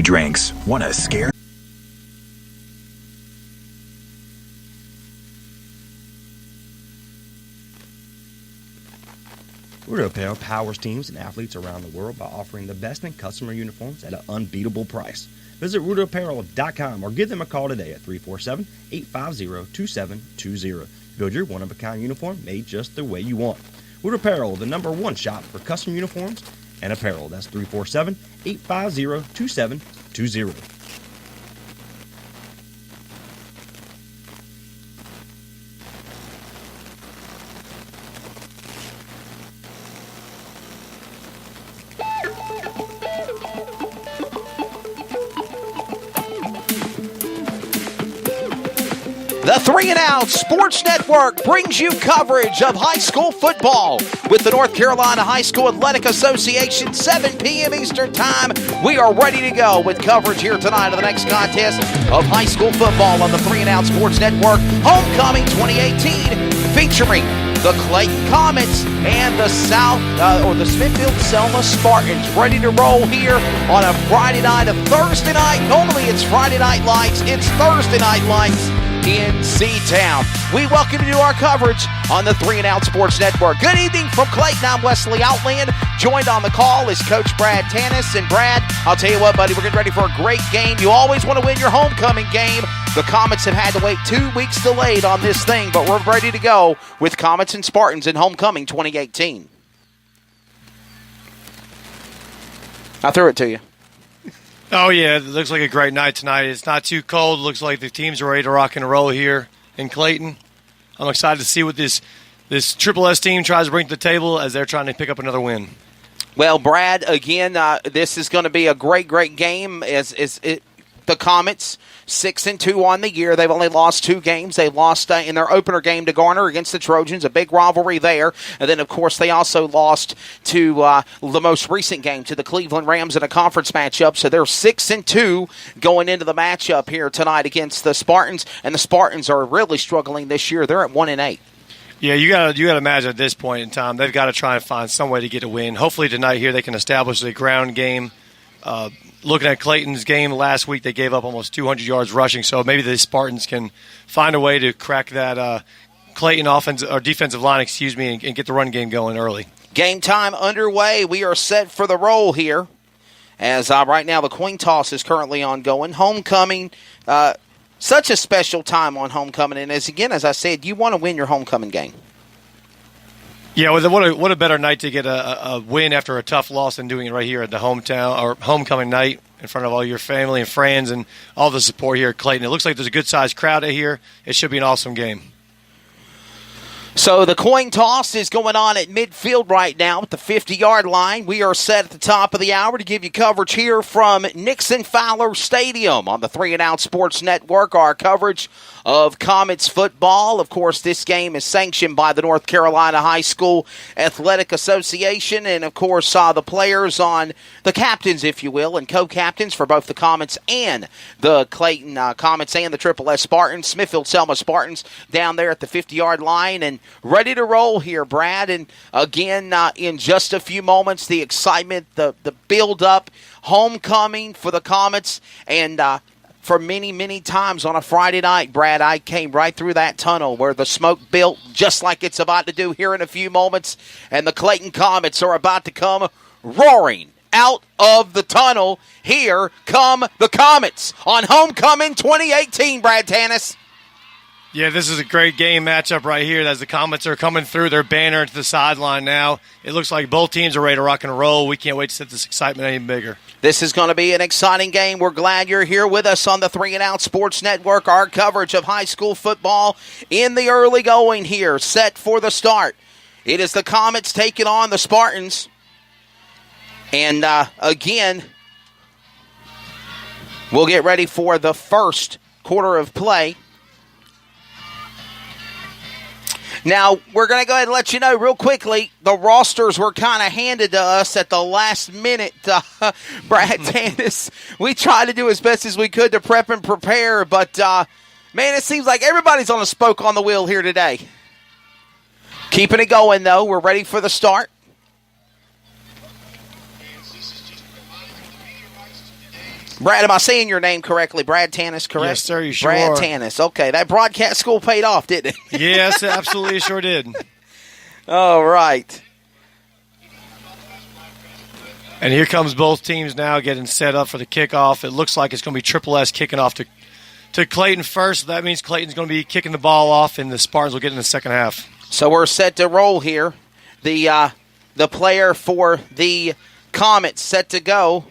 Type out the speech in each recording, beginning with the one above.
drinks. Want to scare? Rudo Apparel powers teams and athletes around the world by offering the best in customer uniforms at an unbeatable price. Visit RudoApparel.com or give them a call today at 347-850-2720. Build your one-of-a-kind uniform made just the way you want. Rudo Apparel, the #1 shop for custom uniforms and apparel. That's 347-850-2720. The 3 and Out Sports Network brings you coverage of high school football with the North Carolina High School Athletic Association, 7 p.m. Eastern Time. We are ready to go with coverage here tonight of the next contest of high school football on the 3 and Out Sports Network. Homecoming 2018 featuring the Clayton Comets and the Smithfield Selma Spartans, ready to roll here on a Friday night, a Thursday night. Normally it's Friday Night Lights. It's Thursday Night Lights in C-Town. We welcome you to our coverage on the 3 and Out Sports Network. Good evening from Clayton. I'm Wesley Outland. Joined on the call is Coach Brad Tanis. And Brad, I'll tell you what, buddy, we're getting ready for a great game. You always want to win your homecoming game. The Comets have had to wait 2 weeks delayed on this thing, but we're ready to go with Comets and Spartans in homecoming 2018. I threw it to you. Oh, yeah, it looks like a great night tonight. It's not too cold. It looks like the teams are ready to rock and roll here in Clayton. I'm excited to see what this Triple S team tries to bring to the table as they're trying to pick up another win. Well, Brad, again, this is going to be a great, great game. The Comets, 6-2 on the year. They've only lost 2 games. They lost in their opener game to Garner against the Trojans, a big rivalry there. And then, of course, they also lost to the most recent game, to the Cleveland Rams in a conference matchup. So they're 6-2 going into the matchup here tonight against the Spartans. And the Spartans are really struggling this year. They're at 1-8. Yeah, you got to imagine at this point in time, they've got to try and find some way to get a win. Hopefully tonight here they can establish a ground game. Looking at Clayton's game last week, they gave up almost 200 yards rushing, so maybe the Spartans can find a way to crack that Clayton offense or defensive line, and get the run game going early. Game time underway. We are set for the roll here. As right now the coin toss is currently ongoing. Homecoming, such a special time on homecoming, and as I said, you want to win your homecoming game. Yeah, what a better night to get a win after a tough loss than doing it right here at the homecoming night in front of all your family and friends and all the support here at Clayton. It looks like there's a good-sized crowd here. It should be an awesome game. So the coin toss is going on at midfield right now at the 50-yard line. We are set at the top of the hour to give you coverage here from Nixon Fowler Stadium on the 3 and Out Sports Network. Our coverage of Comets football. Of course, this game is sanctioned by the North Carolina High School Athletic Association, and of course the players on the captains, if you will, and co-captains for both the Comets and the Clayton Comets and the Triple S Spartans, Smithfield Selma Spartans, down there at the 50-yard line and ready to roll here, Brad. And again, in just a few moments, the excitement, the build-up, homecoming for the Comets, and for many, many times on a Friday night, Brad, I came right through that tunnel where the smoke built just like it's about to do here in a few moments, and the Clayton Comets are about to come roaring out of the tunnel. Here come the Comets on Homecoming 2018, Brad Tanis. Yeah, this is a great game matchup right here as the Comets are coming through their banner to the sideline now. It looks like both teams are ready to rock and roll. We can't wait to set this excitement any bigger. This is going to be an exciting game. We're glad you're here with us on the 3 and Out Sports Network. Our coverage of high school football in the early going here, set for the start. It is the Comets taking on the Spartans. And again, we'll get ready for the first quarter of play. Now, we're going to go ahead and let you know real quickly, the rosters were kind of handed to us at the last minute. Brad Tanis, we tried to do as best as we could to prep and prepare, but, man, it seems like everybody's on a spoke on the wheel here today. Keeping it going, though. We're ready for the start. Brad, am I saying your name correctly? Brad Tanis, correct? Yes, sir, you sure Brad are. Tanis. Okay, that broadcast school paid off, didn't it? Yes, absolutely, sure did. All right. And here comes both teams now getting set up for the kickoff. It looks like it's going to be Triple S kicking off to Clayton first. That means Clayton's going to be kicking the ball off, and the Spartans will get in the second half. So we're set to roll here. The player for the Comets set to go.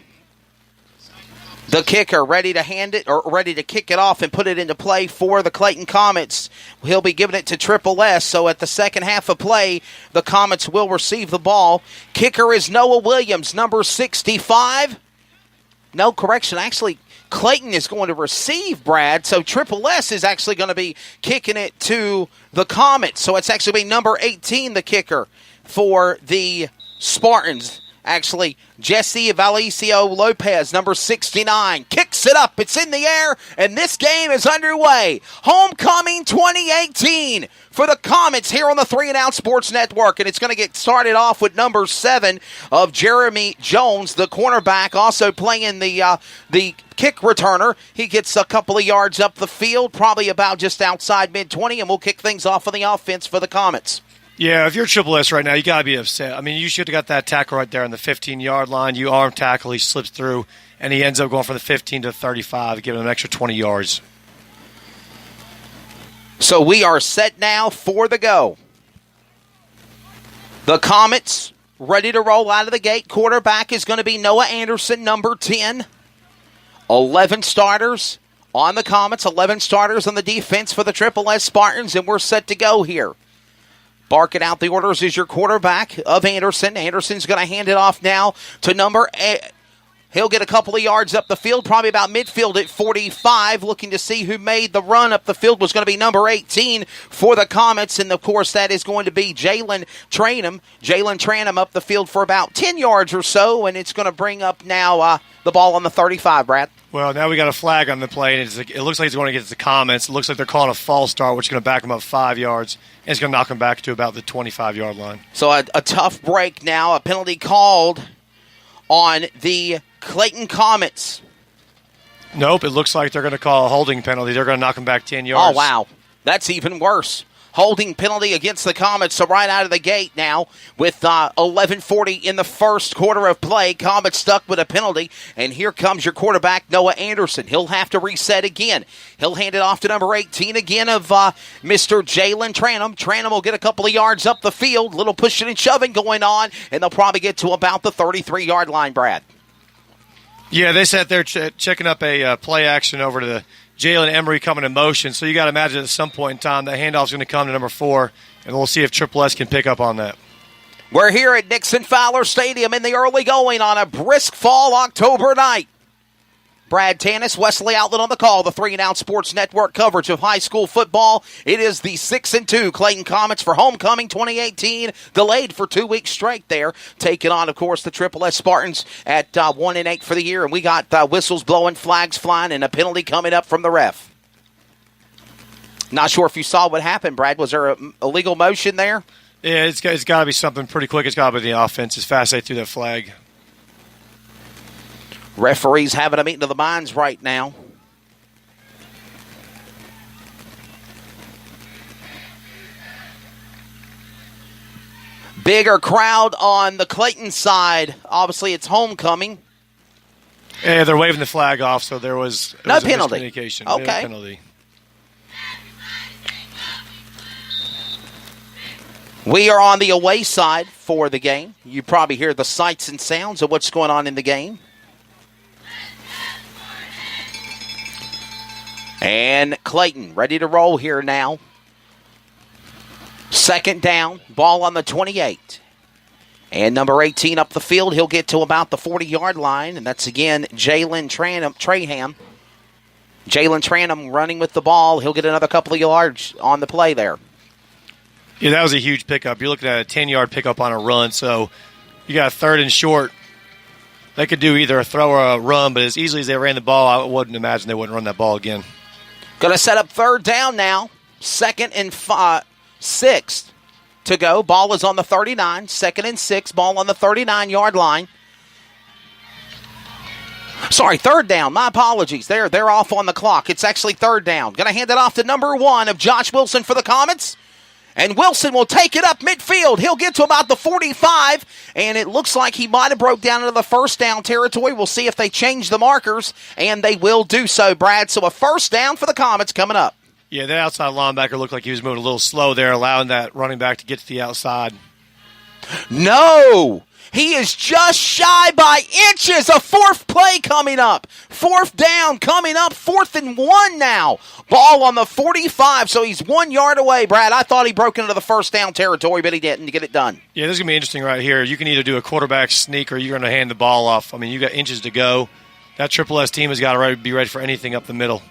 The kicker ready to hand it or ready to kick it off and put it into play for the Clayton Comets. He'll be giving it to Triple S. So at the second half of play, the Comets will receive the ball. Kicker is Noah Williams, number 65. No, correction. Actually, Clayton is going to receive, Brad. So Triple S is actually going to be kicking it to the Comets. So it's actually number 18, the kicker for the Spartans. Actually, Jesse Valicio Lopez, number 69, kicks it up. It's in the air, and this game is underway. Homecoming 2018 for the Comets here on the 3 and Out Sports Network, and it's going to get started off with number 7 of Jeremy Jones, the cornerback, also playing the kick returner. He gets a couple of yards up the field, probably about just outside mid-20, and we'll kick things off on the offense for the Comets. Yeah, if you're Triple S right now, you got to be upset. I mean, you should have got that tackle right there on the 15-yard line. You arm tackle, he slips through, and he ends up going from the 15 to 35, giving him an extra 20 yards. So we are set now for the go. The Comets ready to roll out of the gate. Quarterback is going to be Noah Anderson, number 10. 11 starters on the Comets, 11 starters on the defense for the Triple S Spartans, and we're set to go here. Barking out the orders is your quarterback of Anderson. Anderson's going to hand it off now to number 8. He'll get a couple of yards up the field, probably about midfield at 45, looking to see who made the run up the field was going to be number 18 for the Comets, and of course that is going to be Jalen Tranum. Jalen Tranum up the field for about 10 yards or so, and it's going to bring up now the ball on the 35, Brad. Well, now we got a flag on the play, and it looks like it's going to get to the Comets. It looks like they're calling a false start, which is going to back them up 5 yards, and it's going to knock them back to about the 25-yard line. So a tough break now, a penalty called on the Clayton Comets. Nope, it looks like they're going to call a holding penalty. They're going to knock them back 10 yards. Oh, wow. That's even worse. Holding penalty against the Comets, so right out of the gate now with 11:40 in the first quarter of play. Comets stuck with a penalty, and here comes your quarterback, Noah Anderson. He'll have to reset again. He'll hand it off to number 18 again of Mr. Jalen Tranum. Tranum will get a couple of yards up the field, little pushing and shoving going on, and they'll probably get to about the 33-yard line, Brad. Yeah, they sat there checking up a play action over to the Jalen Emery coming in motion. So you got to imagine at some point in time the handoff's going to come to number 4, and we'll see if Triple S can pick up on that. We're here at Nixon Fowler Stadium in the early going on a brisk fall October night. Brad Tanis, Wesley Outlet on the call, the 3 and Out Sports Network coverage of high school football. It is the 6-2 Clayton Comets for Homecoming 2018, delayed for 2 weeks straight there, taking on, of course, the Triple S Spartans at 1-8 for the year, and we got whistles blowing, flags flying, and a penalty coming up from the ref. Not sure if you saw what happened, Brad. Was there a illegal motion there? Yeah, it's got to be something pretty quick. It's got to be the offense as fast as they threw that flag. Referees having a meeting of the minds right now. Bigger crowd on the Clayton side. Obviously, it's homecoming. Yeah, they're waving the flag off, so there was no was penalty. Miscommunication. Okay. No penalty. We are on the away side for the game. You probably hear the sights and sounds of what's going on in the game. And Clayton ready to roll here now. Second down, ball on the 28. And number 18 up the field, he'll get to about the 40-yard line, and that's again Jalen Tranum. Jalen Tranum running with the ball. He'll get another couple of yards on the play there. Yeah, that was a huge pickup. You're looking at a 10-yard pickup on a run, so you got a 3rd and short. They could do either a throw or a run, but as easily as they ran the ball, I wouldn't imagine they wouldn't run that ball again. Going to set up 3rd down now. 2nd and 6 to go. Ball is on the 39. 2nd and 6. Ball on the 39-yard line. Sorry, third down. My apologies. They're off on the clock. It's actually third down. Going to hand it off to number 1 of Josh Wilson for the Comets. And Wilson will take it up midfield. He'll get to about the 45, and it looks like he might have broke down into the first down territory. We'll see if they change the markers, and they will do so, Brad. So a first down for the Comets coming up. Yeah, that outside linebacker looked like he was moving a little slow there, allowing that running back to get to the outside. No! He is just shy by inches. A fourth play coming up. Fourth down coming up. 4th and 1 now. Ball on the 45, so he's 1 yard away, Brad. I thought he broke into the first down territory, but he didn't to get it done. Yeah, this is going to be interesting right here. You can either do a quarterback sneak or you're going to hand the ball off. I mean, you got inches to go. That Triple S team has got to be ready for anything up the middle.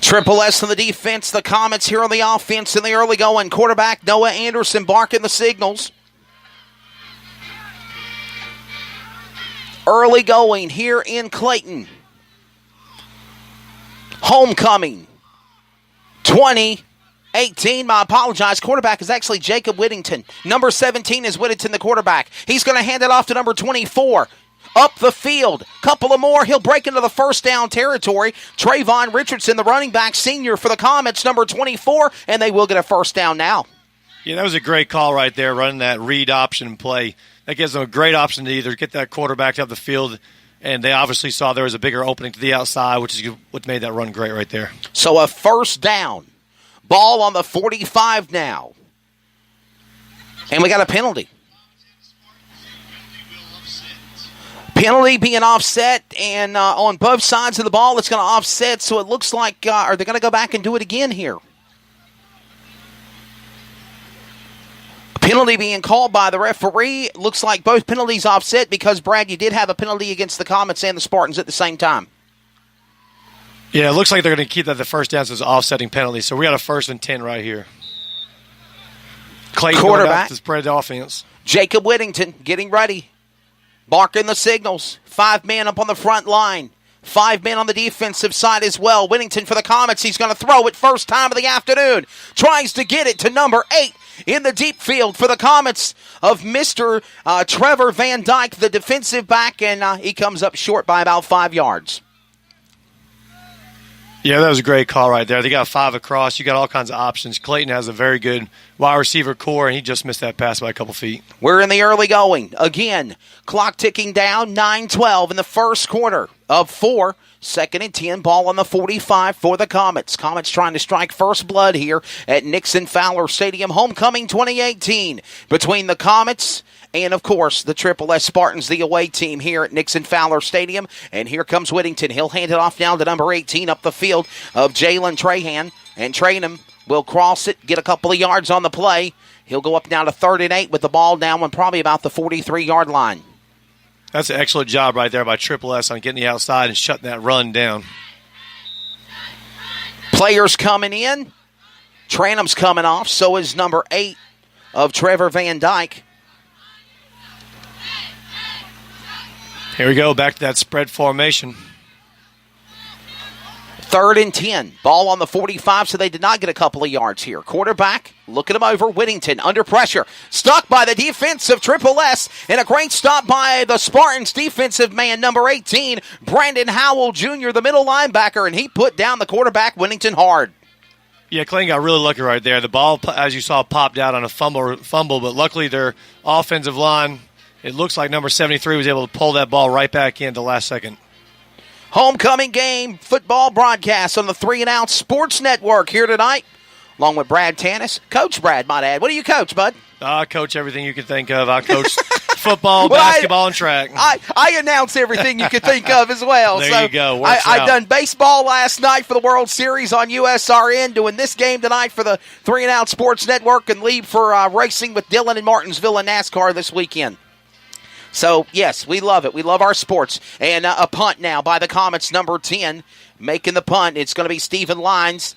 Triple S on the defense. The Comets here on the offense in the early going. Quarterback Noah Anderson barking the signals. Early going here in Clayton. Homecoming. 2018. I apologize. Quarterback is actually Jacob Whittington. Number 17 is Whittington, the quarterback. He's going to hand it off to number 24. Up the field. Couple of more. He'll break into the first down territory. Trayvon Richardson, the running back senior for the Comets, number 24, and they will get a first down now. Yeah, that was a great call right there, running that read option play. That gives them a great option to either get that quarterback up the field, and they obviously saw there was a bigger opening to the outside, which is what made that run great right there. So a first down. Ball on the 45 now. And we got a penalty. Penalty being offset, and on both sides of the ball, it's going to offset, so it looks like, are they going to go back and do it again here? Penalty being called by the referee. Looks like both penalties offset because, Brad, you did have a penalty against the Comets and the Spartans at the same time. Yeah, it looks like they're going to keep that the first down as offsetting penalty. So we got a 1st and 10 right here. Clayton quarterback to spread the offense. Jacob Whittington getting ready. Barking the signals. 5 men up on the front line. 5 men on the defensive side as well. Whittington for the Comets. He's going to throw it first time of the afternoon. Tries to get it to number 8 in the deep field for the Comets of Mr. Trevor Van Dyke, the defensive back, and he comes up short by about 5 yards. Yeah, that was a great call right there. They got 5 across. You got all kinds of options. Clayton has a very good wide receiver core, and he just missed that pass by a couple feet. We're in the early going. Again, clock ticking down, 9-12 in the first quarter of 4. 2nd and 10, ball on the 45 for the Comets. Comets trying to strike first blood here at Nixon Fowler Stadium. Homecoming 2018 between the Comets and, of course, the Triple S Spartans, the away team here at Nixon Fowler Stadium. And here comes Whittington. He'll hand it off now to number 18 up the field of Jalen Trahan. And Trahan will cross it, get a couple of yards on the play. He'll go up now to 3rd and 8 with the ball down on probably about the 43-yard line. That's an excellent job right there by Triple S on getting the outside and shutting that run down. Players coming in. Tranum's coming off. So is number 8 of Trevor Van Dyke. Here we go, back to that spread formation. 3rd and 10. Ball on the 45, so they did not get a couple of yards here. Quarterback, looking him over. Whittington under pressure. Stuck by the defense of Triple S, and a great stop by the Spartans defensive man, number 18, Brandon Howell Jr., the middle linebacker, and he put down the quarterback, Whittington, hard. Yeah, Clayton got really lucky right there. The ball, as you saw, popped out on a fumble, but luckily their offensive line, it looks like number 73 was able to pull that ball right back in the last second. Homecoming game football broadcast on the 3 and Out Sports Network here tonight, along with Brad Tanis. Coach Brad, might add. What do you coach, bud? I coach everything you can think of. I coach football, basketball, and track. I announce everything you can think of as well. There you go. I done baseball last night for the World Series on USRN, doing this game tonight for the 3 and Out Sports Network, and leave for racing with Dylan in Martinsville and NASCAR this weekend. So, yes, we love it. We love our sports. And a punt now by the Comets, number 10, making the punt. It's going to be Stephen Lines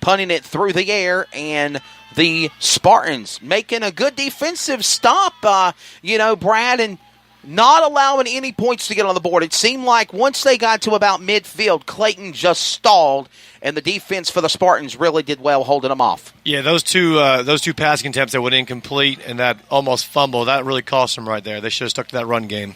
punting it through the air, and the Spartans making a good defensive stop, Brad, and not allowing any points to get on the board. It seemed like once they got to about midfield, Clayton just stalled, and the defense for the Spartans really did well holding them off. Yeah, those two passing attempts that went incomplete and that almost fumble, that really cost them right there. They should have stuck to that run game.